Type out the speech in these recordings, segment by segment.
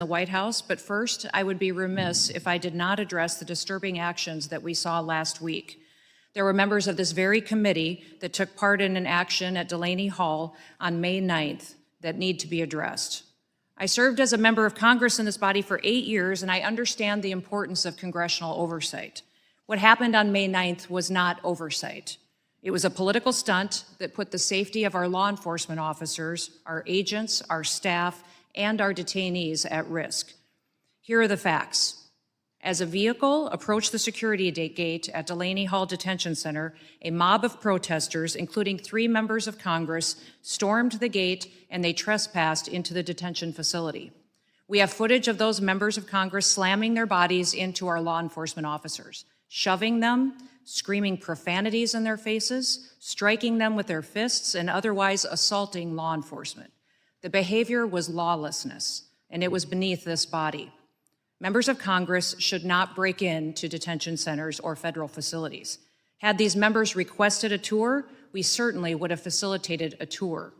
the White House, but first, I would be remiss if I did not address the disturbing actions that we saw last week. There were members of this very committee that took part in an action at Delaney Hall on May 9th that need to be addressed. I served as a member of Congress in this body for 8 years, and I understand the importance of congressional oversight. What happened on May 9th was not oversight. It was a political stunt that put the safety of our law enforcement officers, our agents, our staff, and our detainees at risk. Here are the facts. As a vehicle approached the security gate at Delaney Hall Detention Center, a mob of protesters, including 3 members of Congress, stormed the gate and they trespassed into the detention facility. We have footage of those members of Congress slamming their bodies into our law enforcement officers, shoving them, screaming profanities in their faces, striking them with their fists, and otherwise assaulting law enforcement. The behavior was lawlessness, and it was beneath this body. Members of Congress should not break into detention centers or federal facilities. Had these members requested a tour, we certainly would have facilitated a tour.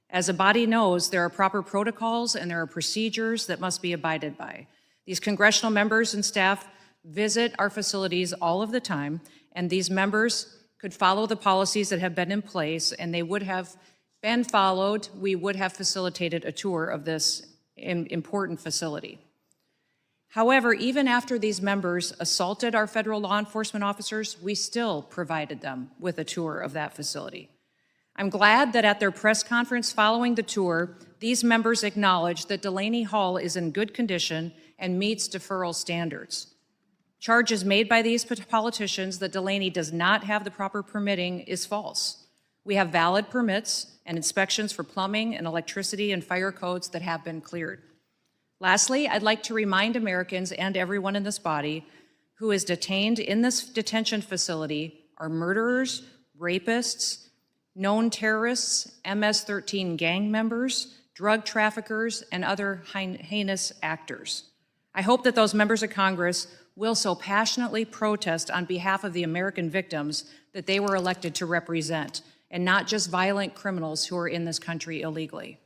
As a body knows, there are proper protocols and there are procedures that must be abided by. These congressional members and staff visit our facilities all of the time, and these members could follow the policies that have been in place, and they would have been followed. We would have facilitated a tour of this important facility. However, even after these members assaulted our federal law enforcement officers, we still provided them with a tour of that facility. I'm glad that at their press conference following the tour, these members acknowledged that Delaney Hall is in good condition and meets deferral standards. Charges made by these politicians that Delaney does not have the proper permitting is false. We have valid permits and inspections for plumbing and electricity and fire codes that have been cleared. Lastly, I'd like to remind Americans and everyone in this body who is detained in this detention facility are murderers, rapists, known terrorists, MS-13 gang members, drug traffickers, and other heinous actors. I hope that those members of Congress will so passionately protest on behalf of the American victims that they were elected to represent, and not just violent criminals who are in this country illegally.